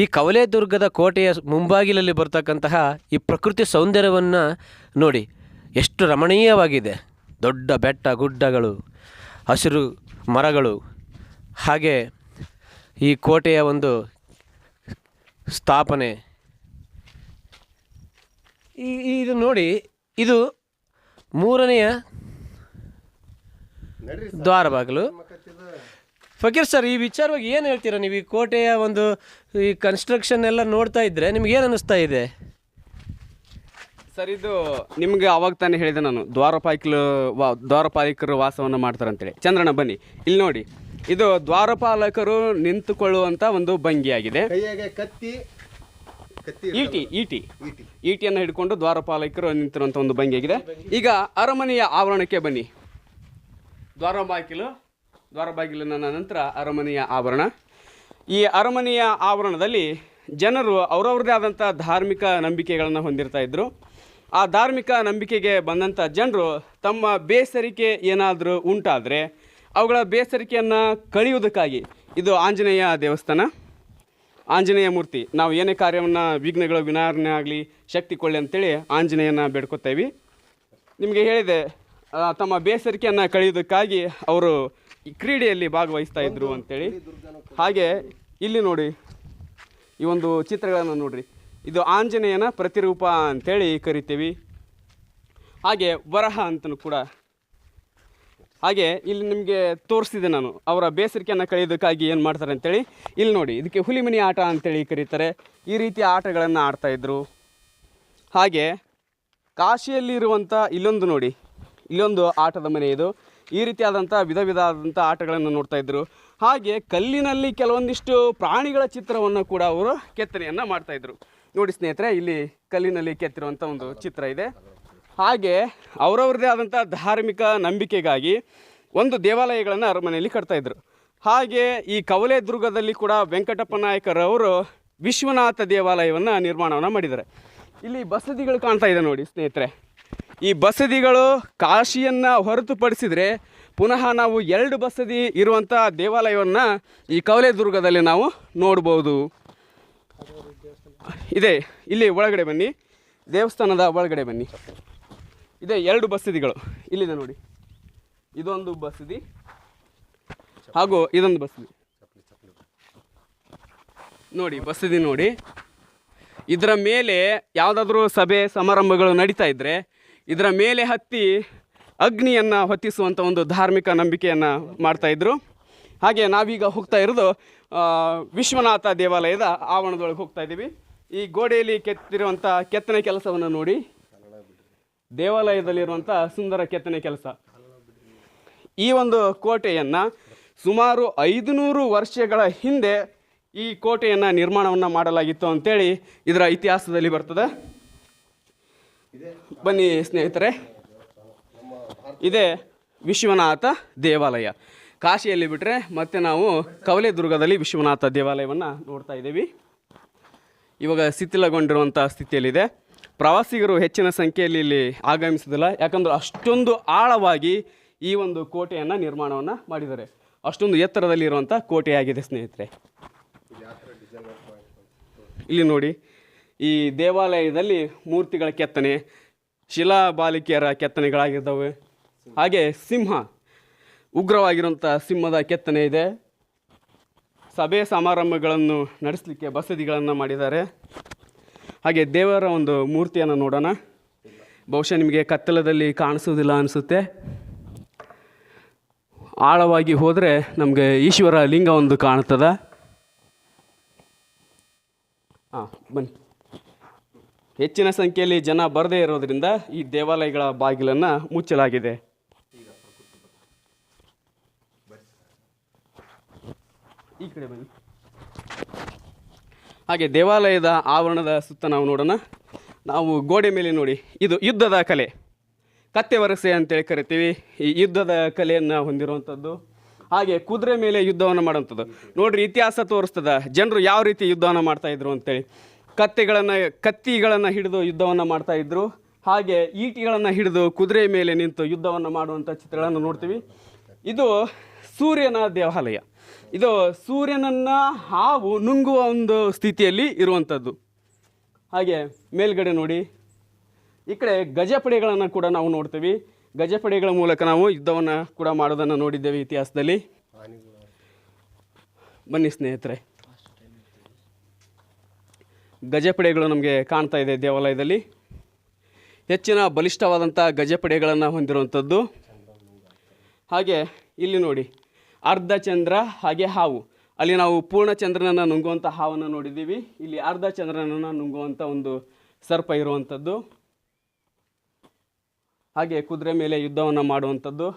ಈ ಕವಲೇದುರ್ಗದ ಕೋಟೆಯ ಮುಂಬಾಗಿಲಲ್ಲಿ ಬರ್ತಕ್ಕಂತಹ ಈ ಪ್ರಕೃತಿ ಸೌಂದರ್ಯವನ್ನು ನೋಡಿ, ಎಷ್ಟು ರಮಣೀಯವಾಗಿದೆ. ದೊಡ್ಡ ಬೆಟ್ಟ ಗುಡ್ಡಗಳು, ಹಸಿರು ಮರಗಳು, ಹಾಗೆ ಈ ಕೋಟೆಯ ಒಂದು ಸ್ಥಾಪನೆ. ಇದು ನೋಡಿ, ಇದು ಮೂರನೆಯ ದ್ವಾರ ಬಾಗಿಲು. ಫಕೀರ್ ಸರ್, ಈ ವಿಚಾರವಾಗಿ ಏನು ಹೇಳ್ತೀರಾ ನೀವು? ಈ ಕೋಟೆಯ ಒಂದು ಈ ಕನ್ಸ್ಟ್ರಕ್ಷನ್ ಎಲ್ಲ ನೋಡ್ತಾ ಇದ್ದರೆ ನಿಮ್ಗೆ ಏನು ಅನ್ನಿಸ್ತಾ ಇದೆ ಸರ್? ಇದು ನಿಮ್ಗೆ ಅವಾಗ ತಾನೇ ಹೇಳಿದೆ ನಾನು, ದ್ವಾರಪಾಲಕರು ವಾಸವನ್ನು ಮಾಡ್ತಾರೆ ಅಂತೇಳಿ. ಚಂದ್ರಣ್ಣ ಬನ್ನಿ, ಇಲ್ಲಿ ನೋಡಿ, ಇದು ದ್ವಾರಪಾಲಕರು ನಿಂತುಕೊಳ್ಳುವಂಥ ಒಂದು ಭಂಗಿಯಾಗಿದೆ. ಈಟಿಯನ್ನು ಹಿಡ್ಕೊಂಡು ದ್ವಾರಪಾಲಕರು ನಿಂತಿರುವಂಥ ಒಂದು ಭಂಗಿಯಾಗಿದೆ. ಈಗ ಅರಮನೆಯ ಆವರಣಕ್ಕೆ ಬನ್ನಿ. ದ್ವಾರಬಾಗಿಲಿನ ನಂತರ ಅರಮನೆಯ ಆವರಣ. ಈ ಅರಮನೆಯ ಆವರಣದಲ್ಲಿ ಜನರು ಅವರವ್ರದ್ದೇ ಆದಂಥ ಧಾರ್ಮಿಕ ನಂಬಿಕೆಗಳನ್ನು ಹೊಂದಿರ್ತಾ ಇದ್ದರು. ಆ ಧಾರ್ಮಿಕ ನಂಬಿಕೆಗೆ ಬಂದಂಥ ಜನರು ತಮ್ಮ ಬೇಸರಿಕೆ ಏನಾದರೂ ಉಂಟಾದರೆ ಅವುಗಳ ಬೇಸರಿಕೆಯನ್ನು ಕಳೆಯುವುದಕ್ಕಾಗಿ, ಇದು ಆಂಜನೇಯ ದೇವಸ್ಥಾನ, ಆಂಜನೇಯ ಮೂರ್ತಿ, ನಾವು ಏನೇ ಕಾರ್ಯವನ್ನು ವಿಘ್ನಗಳು ವಿನಾರಣೆ ಆಗಲಿ, ಶಕ್ತಿ ಕೊಳ್ಳಿ ಅಂತೇಳಿ ಆಂಜನೇಯನ ಬೇಡ್ಕೊತೇವೆ. ನಿಮಗೆ ಹೇಳಿದೆ, ತಮ್ಮ ಬೇಸರಿಕೆಯನ್ನು ಕಳೆಯುವುದಕ್ಕಾಗಿ ಅವರು ಈ ಕ್ರೀಡೆಯಲ್ಲಿ ಭಾಗವಹಿಸ್ತಾ ಇದ್ರು ಅಂತೇಳಿ. ಹಾಗೆ ಇಲ್ಲಿ ನೋಡಿ, ಈ ಒಂದು ಚಿತ್ರಗಳನ್ನು ನೋಡ್ರಿ, ಇದು ಆಂಜನೇಯನ ಪ್ರತಿರೂಪ ಅಂತೇಳಿ ಕರಿತೀವಿ. ಹಾಗೆ ವರಹ ಅಂತಲೂ ಕೂಡ. ಹಾಗೆ ಇಲ್ಲಿ ನಿಮಗೆ ತೋರಿಸ್ತಿದ್ದೆ ನಾನು, ಅವರ ಬೇಸರಿಕೆಯನ್ನು ಕಳೆಯೋದಕ್ಕಾಗಿ ಏನು ಮಾಡ್ತಾರೆ ಅಂತೇಳಿ. ಇಲ್ಲಿ ನೋಡಿ, ಇದಕ್ಕೆ ಹುಲಿಮನಿ ಆಟ ಅಂತೇಳಿ ಕರೀತಾರೆ. ಈ ರೀತಿಯ ಆಟಗಳನ್ನು ಆಡ್ತಾಯಿದ್ರು. ಹಾಗೆ ಕಾಶಿಯಲ್ಲಿರುವಂಥ ಇಲ್ಲೊಂದು ನೋಡಿ, ಇಲ್ಲೊಂದು ಆಟದ ಮನೆ ಇದು. ಈ ರೀತಿಯಾದಂಥ ವಿಧ ವಿಧವಾದಂಥ ಆಟಗಳನ್ನು ನೋಡ್ತಾಯಿದ್ರು. ಹಾಗೆ ಕಲ್ಲಿನಲ್ಲಿ ಕೆಲವೊಂದಿಷ್ಟು ಪ್ರಾಣಿಗಳ ಚಿತ್ರವನ್ನು ಕೂಡ ಅವರು ಕೆತ್ತನೆಯನ್ನು ಮಾಡ್ತಾಯಿದ್ರು. ನೋಡಿ ಸ್ನೇಹಿತರೆ, ಇಲ್ಲಿ ಕಲ್ಲಿನಲ್ಲಿ ಕೆತ್ತಿರುವಂಥ ಒಂದು ಚಿತ್ರ ಇದೆ. ಹಾಗೆ ಅವರವ್ರದ್ದೇ ಆದಂಥ ಧಾರ್ಮಿಕ ನಂಬಿಕೆಗಾಗಿ ಒಂದು ದೇವಾಲಯಗಳನ್ನು ಅರಮನೆಯಲ್ಲಿ ಕಟ್ತಾಯಿದ್ರು. ಹಾಗೆ ಈ ಕವಲೇದುರ್ಗದಲ್ಲಿ ಕೂಡ ವೆಂಕಟಪ್ಪ ನಾಯಕರವರು ವಿಶ್ವನಾಥ ದೇವಾಲಯವನ್ನು ನಿರ್ಮಾಣವನ್ನು ಮಾಡಿದ್ದಾರೆ. ಇಲ್ಲಿ ಬಸದಿಗಳು ಕಾಣ್ತಾ ಇದೆ ನೋಡಿ ಸ್ನೇಹಿತರೆ. ಈ ಬಸದಿಗಳು ಕಾಶಿಯನ್ನು ಹೊರತುಪಡಿಸಿದರೆ ಪುನಃ ನಾವು 2 ಬಸದಿ ಇರುವಂಥ ದೇವಾಲಯವನ್ನು ಈ ಕವಲೇದುರ್ಗದಲ್ಲಿ ನಾವು ನೋಡ್ಬೋದು. ಇದೆ, ಇಲ್ಲಿ ಒಳಗಡೆ ಬನ್ನಿ, ದೇವಸ್ಥಾನದ ಒಳಗಡೆ ಬನ್ನಿ. ಇದೆ 2 ಬಸದಿಗಳು ಇಲ್ಲಿದೆ ನೋಡಿ. ಇದೊಂದು ಬಸದಿ ಹಾಗೂ ಇದೊಂದು ಬಸದಿ ನೋಡಿ. ಬಸದಿ ನೋಡಿ, ಇದರ ಮೇಲೆ ಯಾವುದಾದ್ರೂ ಸಭೆ ಸಮಾರಂಭಗಳು ನಡೀತಾ ಇದ್ದರೆ ಇದರ ಮೇಲೆ ಹತ್ತಿ ಅಗ್ನಿಯನ್ನು ಹೊತ್ತಿಸುವಂಥ ಒಂದು ಧಾರ್ಮಿಕ ನಂಬಿಕೆಯನ್ನು ಮಾಡ್ತಾಯಿದ್ರು. ಹಾಗೆ ನಾವೀಗ ಹೋಗ್ತಾ ಇರೋದು ವಿಶ್ವನಾಥ ದೇವಾಲಯದ ಆವರಣದೊಳಗೆ ಹೋಗ್ತಾ ಇದ್ದೀವಿ. ಈ ಗೋಡೆಯಲ್ಲಿ ಕೆತ್ತಿರುವಂಥ ಕೆತ್ತನೆ ಕೆಲಸವನ್ನು ನೋಡಿ, ದೇವಾಲಯದಲ್ಲಿರುವಂಥ ಸುಂದರ ಕೆತ್ತನೆ ಕೆಲಸ. ಈ ಒಂದು ಕೋಟೆಯನ್ನು ಸುಮಾರು 500 ವರ್ಷಗಳ ಹಿಂದೆ ಈ ಕೋಟೆಯನ್ನು ನಿರ್ಮಾಣವನ್ನು ಮಾಡಲಾಗಿತ್ತು ಅಂತೇಳಿ ಇದರ ಇತಿಹಾಸದಲ್ಲಿ ಬರ್ತದೆ. ಬನ್ನಿ ಸ್ನೇಹಿತರೆ, ಇದೇ ವಿಶ್ವನಾಥ ದೇವಾಲಯ. ಕಾಶಿಯಲ್ಲಿ ಬಿಟ್ಟರೆ ಮತ್ತೆ ನಾವು ಕವಲೇದುರ್ಗದಲ್ಲಿ ವಿಶ್ವನಾಥ ದೇವಾಲಯವನ್ನು ನೋಡ್ತಾ ಇದ್ದೀವಿ. ಇವಾಗ ಶಿಥಿಲಗೊಂಡಿರುವಂಥ ಸ್ಥಿತಿಯಲ್ಲಿದೆ. ಪ್ರವಾಸಿಗರು ಹೆಚ್ಚಿನ ಸಂಖ್ಯೆಯಲ್ಲಿ ಇಲ್ಲಿ ಆಗಮಿಸೋದಿಲ್ಲ, ಯಾಕಂದ್ರೆ ಅಷ್ಟೊಂದು ಆಳವಾಗಿ ಈ ಒಂದು ಕೋಟೆಯನ್ನು ನಿರ್ಮಾಣವನ್ನು ಮಾಡಿದ್ದಾರೆ. ಅಷ್ಟೊಂದು ಎತ್ತರದಲ್ಲಿರುವಂಥ ಕೋಟೆಯಾಗಿದೆ ಸ್ನೇಹಿತರೆ. ಇಲ್ಲಿ ನೋಡಿ, ಈ ದೇವಾಲಯದಲ್ಲಿ ಮೂರ್ತಿಗಳ ಕೆತ್ತನೆ, ಶಿಲಾಬಾಲಿಕೆಯರ ಕೆತ್ತನೆಗಳಾಗಿದ್ದಾವೆ. ಹಾಗೆ ಸಿಂಹ, ಉಗ್ರವಾಗಿರುವಂಥ ಸಿಂಹದ ಕೆತ್ತನೆ ಇದೆ. ಸಭೆ ಸಮಾರಂಭಗಳನ್ನು ನಡೆಸಲಿಕ್ಕೆ ಬಸದಿಗಳನ್ನು ಮಾಡಿದ್ದಾರೆ. ಹಾಗೆ ದೇವರ ಒಂದು ಮೂರ್ತಿಯನ್ನು ನೋಡೋಣ. ಬಹುಶಃ ನಿಮಗೆ ಕತ್ತಲದಲ್ಲಿ ಕಾಣಿಸೋದಿಲ್ಲ ಅನಿಸುತ್ತೆ. ಆಳವಾಗಿ ಹೋದರೆ ನಮಗೆ ಈಶ್ವರ ಲಿಂಗ ಒಂದು ಕಾಣ್ತದೆ. ಬನ್ನಿ. ಹೆಚ್ಚಿನ ಸಂಖ್ಯೆಯಲ್ಲಿ ಜನ ಬರದೇ ಇರೋದರಿಂದ ಈ ದೇವಾಲಯಗಳ ಬಾಗಿಲನ್ನು ಮುಚ್ಚಲಾಗಿದೆ. ಈ ಕಡೆ ಬನ್ನಿ. ಹಾಗೆ ದೇವಾಲಯದ ಆವರಣದ ಸುತ್ತ ನಾವು ನೋಡೋಣ. ನಾವು ಗೋಡೆ ಮೇಲೆ ನೋಡಿ, ಇದು ಯುದ್ಧದ ಕಲೆ, ಕತ್ತೆ ವರಸೆ ಅಂತೇಳಿ ಕರಿತೀವಿ. ಈ ಯುದ್ಧದ ಕಲೆಯನ್ನು ಹೊಂದಿರುವಂಥದ್ದು. ಹಾಗೆ ಕುದುರೆ ಮೇಲೆ ಯುದ್ಧವನ್ನು ಮಾಡೋಂಥದ್ದು ನೋಡ್ರಿ. ಇತಿಹಾಸ ತೋರಿಸ್ತದೆ ಜನರು ಯಾವ ರೀತಿ ಯುದ್ಧವನ್ನು ಮಾಡ್ತಾಯಿದ್ರು ಅಂತೇಳಿ. ಕತ್ತಿಗಳನ್ನು ಹಿಡಿದು ಯುದ್ಧವನ್ನು ಮಾಡ್ತಾಯಿದ್ರು. ಹಾಗೆ ಈಟಿಗಳನ್ನು ಹಿಡಿದು ಕುದುರೆ ಮೇಲೆ ನಿಂತು ಯುದ್ಧವನ್ನು ಮಾಡುವಂಥ ಚಿತ್ರಗಳನ್ನು ನೋಡ್ತೀವಿ. ಇದು ಸೂರ್ಯನ ದೇವಾಲಯ. ಇದು ಸೂರ್ಯನನ್ನು ಹಾವು ನುಂಗುವ ಒಂದು ಸ್ಥಿತಿಯಲ್ಲಿ ಇರುವಂಥದ್ದು. ಹಾಗೆ ಮೇಲ್ಗಡೆ ನೋಡಿ, ಈ ಕಡೆ ಗಜಪಡೆಗಳನ್ನು ಕೂಡ ನಾವು ನೋಡ್ತೀವಿ. ಗಜಪಡೆಗಳ ಮೂಲಕ ನಾವು ಯುದ್ಧವನ್ನು ಕೂಡ ಮಾಡೋದನ್ನು ನೋಡಿದ್ದೇವೆ ಇತಿಹಾಸದಲ್ಲಿ. ಬನ್ನಿ ಸ್ನೇಹಿತರೆ, ಗಜಪಡೆಗಳು ನಮಗೆ ಕಾಣ್ತಾ ಇದೆ ದೇವಾಲಯದಲ್ಲಿ. ಹೆಚ್ಚಿನ ಬಲಿಷ್ಠವಾದಂಥ ಗಜಪಡೆಗಳನ್ನು ಹೊಂದಿರುವಂಥದ್ದು. ಹಾಗೆ ಇಲ್ಲಿ ನೋಡಿ, ಅರ್ಧ ಚಂದ್ರ ಹಾಗೆ ಹಾವು. ಅಲ್ಲಿ ನಾವು ಪೂರ್ಣ ಚಂದ್ರನನ್ನು ನುಂಗುವಂಥ ಹಾವನ್ನು ನೋಡಿದ್ದೀವಿ. ಇಲ್ಲಿ ಅರ್ಧ ಚಂದ್ರನನ್ನು ನುಂಗುವಂಥ ಒಂದು ಸರ್ಪ ಇರುವಂಥದ್ದು. ಹಾಗೆ ಕುದುರೆ ಮೇಲೆ ಯುದ್ಧವನ್ನು ಮಾಡುವಂಥದ್ದು,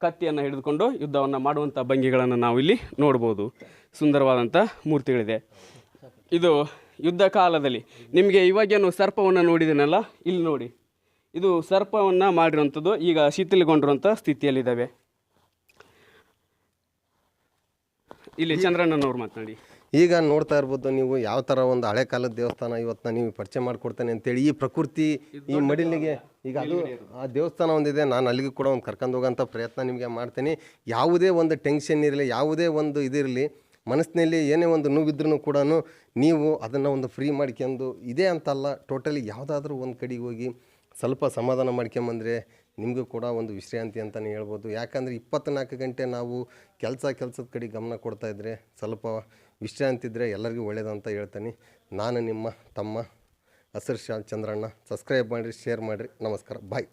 ಕತ್ತಿಯನ್ನು ಹಿಡಿದುಕೊಂಡು ಯುದ್ಧವನ್ನು ಮಾಡುವಂಥ ಭಂಗಿಗಳನ್ನು ನಾವು ಇಲ್ಲಿ ನೋಡ್ಬೋದು. ಸುಂದರವಾದಂಥ ಮೂರ್ತಿಗಳಿದೆ. ಇದು ಯುದ್ಧ ಕಾಲದಲ್ಲಿ ನಿಮಗೆ ಇವಾಗೇನು ಸರ್ಪವನ್ನು ನೋಡಿದ್ದೀನಲ್ಲ, ಇಲ್ಲಿ ನೋಡಿ, ಇದು ಸರ್ಪವನ್ನು ಮಾಡಿರುವಂಥದ್ದು ಈಗ ಶಿಥಿಲಗೊಂಡಿರುವಂಥ ಸ್ಥಿತಿಯಲ್ಲಿದ್ದಾವೆ. ಇಲ್ಲಿ ಚಂದ್ರಣ್ಣನವ್ರು ಮಾತನಾಡಿ. ಈಗ ನೋಡ್ತಾ ಇರ್ಬೋದು ನೀವು ಯಾವ ಥರ ಒಂದು ಹಳೆ ಕಾಲದ ದೇವಸ್ಥಾನ ಇವತ್ತು ನಾನು ನೀವು ಪರಿಚಯ ಮಾಡಿಕೊಡ್ತೇನೆ ಅಂತೇಳಿ. ಈ ಪ್ರಕೃತಿ ಈ ಮಡಿಲಿಗೆ ಈಗ ಅದು ಆ ದೇವಸ್ಥಾನ ಒಂದಿದೆ, ನಾನು ಅಲ್ಲಿಗೂ ಕೂಡ ಒಂದು ಕರ್ಕೊಂಡು ಹೋಗೋಂಥ ಪ್ರಯತ್ನ ನಿಮಗೆ ಮಾಡ್ತೀನಿ. ಯಾವುದೇ ಒಂದು ಟೆನ್ಷನ್ ಇರಲಿ, ಯಾವುದೇ ಒಂದು ಇದಿರಲಿ, ಮನಸ್ಸಿನಲ್ಲಿ ಏನೇ ಒಂದು ನೋವಿದ್ರೂ ಕೂಡ ನೀವು ಅದನ್ನು ಒಂದು ಫ್ರೀ ಮಾಡ್ಕೊಂಡು, ಇದೇ ಅಂತಲ್ಲ, ಟೋಟಲಿ ಯಾವುದಾದ್ರೂ ಒಂದು ಕಡೆಗೆ ಹೋಗಿ ಸ್ವಲ್ಪ ಸಮಾಧಾನ ಮಾಡ್ಕೊಂಬಂದರೆ ನಿಮಗೂ ಕೂಡ ಒಂದು ವಿಶ್ರಾಂತಿ ಅಂತಲೇ ಹೇಳ್ಬೋದು. ಯಾಕಂದರೆ 24 ಗಂಟೆ ನಾವು ಕೆಲಸದ ಕಡೆ ಗಮನ ಕೊಡ್ತಾಯಿದ್ರೆ ಸ್ವಲ್ಪ ವಿಶ್ರಾಂತಿ ಇದ್ದರೆ ಎಲ್ಲರಿಗೂ ಒಳ್ಳೆಯದು ಅಂತ ಹೇಳ್ತೀನಿ. ನಾನು ನಿಮ್ಮ ತಮ್ಮ ಹಸಿರು ಶಾಲ್ ಚಂದ್ರಣ್ಣ. ಸಬ್ಸ್ಕ್ರೈಬ್ ಮಾಡಿರಿ, ಶೇರ್ ಮಾಡಿರಿ. ನಮಸ್ಕಾರ, ಬಾಯ್.